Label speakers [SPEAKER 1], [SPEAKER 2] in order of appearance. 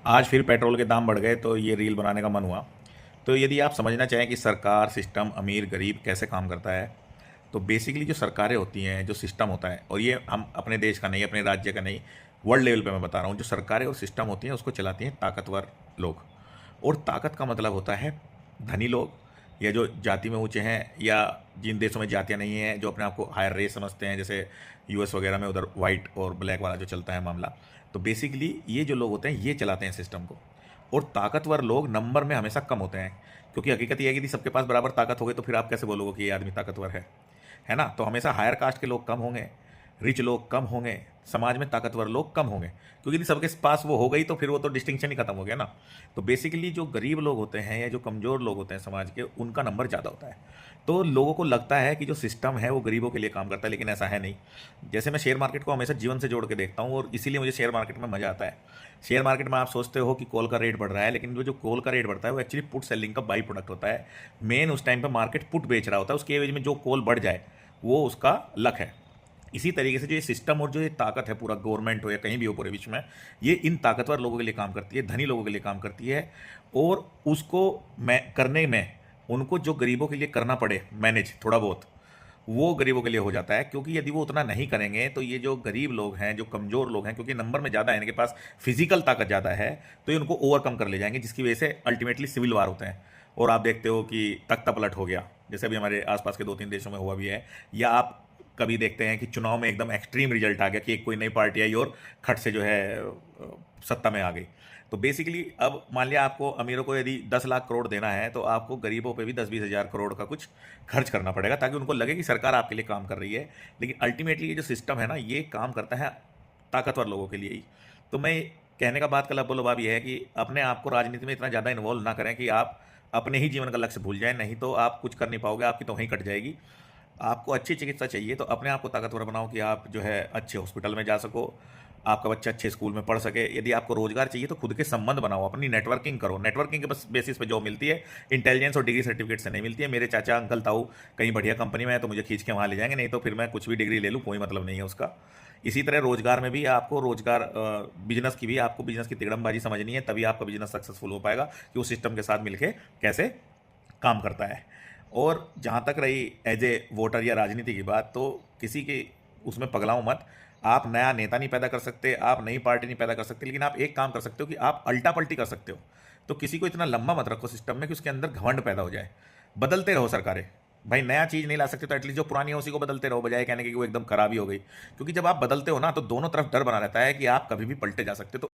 [SPEAKER 1] आज फिर पेट्रोल के दाम बढ़ गए तो ये रील बनाने का मन हुआ। तो यदि आप समझना चाहें कि सरकार सिस्टम अमीर गरीब कैसे काम करता है, तो बेसिकली जो सरकारें होती हैं, जो सिस्टम होता है, और ये हम अपने देश का नहीं, अपने राज्य का नहीं, वर्ल्ड लेवल पे मैं बता रहा हूँ, जो सरकारें और सिस्टम होती हैं उसको चलाती हैं ताकतवर लोग। और ताकत का मतलब होता है धनी लोग, या जो जाति में ऊंचे हैं, या जिन देशों में जातियाँ नहीं हैं, जो अपने आप को हायर रेस समझते हैं, जैसे यूएस वगैरह में उधर वाइट और ब्लैक वाला जो चलता है मामला। तो बेसिकली ये जो लोग होते हैं ये चलाते हैं सिस्टम को। और ताकतवर लोग नंबर में हमेशा कम होते हैं, क्योंकि हकीकत ये है कि यदि सबके पास बराबर ताकत हो गई तो फिर आप कैसे बोलोगे कि ये आदमी ताकतवर है ना। तो हमेशा हायर कास्ट के लोग कम होंगे, रिच लोग कम होंगे, समाज में ताकतवर लोग कम होंगे, क्योंकि यदि सबके पास वो हो गई तो फिर वो तो डिस्टिंक्शन ही खत्म हो गया ना। तो बेसिकली जो गरीब लोग होते हैं या जो कमज़ोर लोग होते हैं समाज के, उनका नंबर ज़्यादा होता है। तो लोगों को लगता है कि जो सिस्टम है वो गरीबों के लिए काम करता है, लेकिन ऐसा है नहीं। जैसे मैं शेयर मार्केट को हमेशा जीवन से जोड़ के देखता हूँ, और इसीलिए मुझे शेयर मार्केट में मज़ा आता है। शेयर मार्केट में आप सोचते हो कि कॉल का रेट बढ़ रहा है, लेकिन वो जो कॉल का रेट बढ़ता है वो एक्चुअली पुट सेलिंग का बाई प्रोडक्ट होता है। मेन उस टाइम पर मार्केट पुट बेच रहा होता है, उसके एवज में जो कॉल बढ़ जाए वो उसका लक है। इसी तरीके से जो ये सिस्टम और जो ये ताकत है, पूरा गवर्नमेंट हो या कहीं भी हो पूरे विश्व में, ये इन ताकतवर लोगों के लिए काम करती है, धनी लोगों के लिए काम करती है। और उसको मैं करने में उनको जो गरीबों के लिए करना पड़े मैनेज थोड़ा बहुत, वो गरीबों के लिए हो जाता है। क्योंकि यदि वो उतना नहीं करेंगे तो ये जो गरीब लोग हैं, जो कमज़ोर लोग हैं, क्योंकि नंबर में ज़्यादा है, इनके पास फिजिकल ताकत ज़्यादा है, तो ये उनको ओवरकम कर ले जाएंगे, जिसकी वजह से अल्टीमेटली सिविल वार होते हैं। और आप देखते हो कि तख्ता पलट हो गया, जैसे अभी हमारे आसपास के 2-3 देशों में हुआ भी है। या आप कभी देखते हैं कि चुनाव में एकदम एक्सट्रीम रिजल्ट आ गया कि एक कोई नई पार्टी आई और खट से जो है सत्ता में आ गई। तो बेसिकली अब मान लिया आपको अमीरों को यदि 10 लाख करोड़ देना है, तो आपको गरीबों पे भी 10-20 हज़ार करोड़ का कुछ खर्च करना पड़ेगा, ताकि उनको लगे कि सरकार आपके लिए काम कर रही है। लेकिन अल्टीमेटली ये जो सिस्टम है ना, ये काम करता है ताकतवर लोगों के लिए ही। तो मैं कहने का बात का लबोलबाब ये है कि अपने आप को राजनीति में इतना ज़्यादा इन्वॉल्व ना करें कि आप अपने ही जीवन का लक्ष्य भूल जाएं, नहीं तो आप कुछ कर नहीं पाओगे, आपकी तो वहीं कट जाएगी। आपको अच्छी चिकित्सा चाहिए तो अपने आप को ताकतवर बनाओ कि आप जो है अच्छे हॉस्पिटल में जा सको, आपका बच्चा अच्छे स्कूल में पढ़ सके। यदि आपको रोजगार चाहिए तो खुद के संबंध बनाओ, अपनी नेटवर्किंग करो। नेटवर्किंग के बस बेसिस पे जॉब मिलती है, इंटेलिजेंस और डिग्री सर्टिफिकेट से नहीं मिलती है। मेरे चाचा अंकल ताऊ कहीं बढ़िया कंपनी में है तो मुझे खींच के वहाँ ले जाएंगे, नहीं तो फिर मैं कुछ भी डिग्री ले लूँ, कोई मतलब नहीं है उसका। इसी तरह रोजगार में भी आपको रोजगार, बिजनेस की भी आपको बिजनेस की तिगड़मबाजी समझनी है, तभी आपका बिजनेस सक्सेसफुल हो पाएगा कि उस सिस्टम के साथ मिलके कैसे काम करता है। और जहाँ तक रही एज ए वोटर या राजनीति की बात, तो किसी के उसमें पगलाओ मत। आप नया नेता नहीं पैदा कर सकते, आप नई पार्टी नहीं पैदा कर सकते, लेकिन आप एक काम कर सकते हो कि आप अल्टा पल्टी कर सकते हो। तो किसी को इतना लंबा मत रखो सिस्टम में कि उसके अंदर घमंड पैदा हो जाए। बदलते रहो सरकारें। भाई नया चीज़ नहीं ला सकते तो एटलीस्ट जो पुरानी है उसी को बदलते रहो, बजाय कहने के कि वो एकदम खराबी हो गई। क्योंकि जब आप बदलते हो ना तो दोनों तरफ डर बना रहता है कि आप कभी भी पलटे जा सकते हो। तो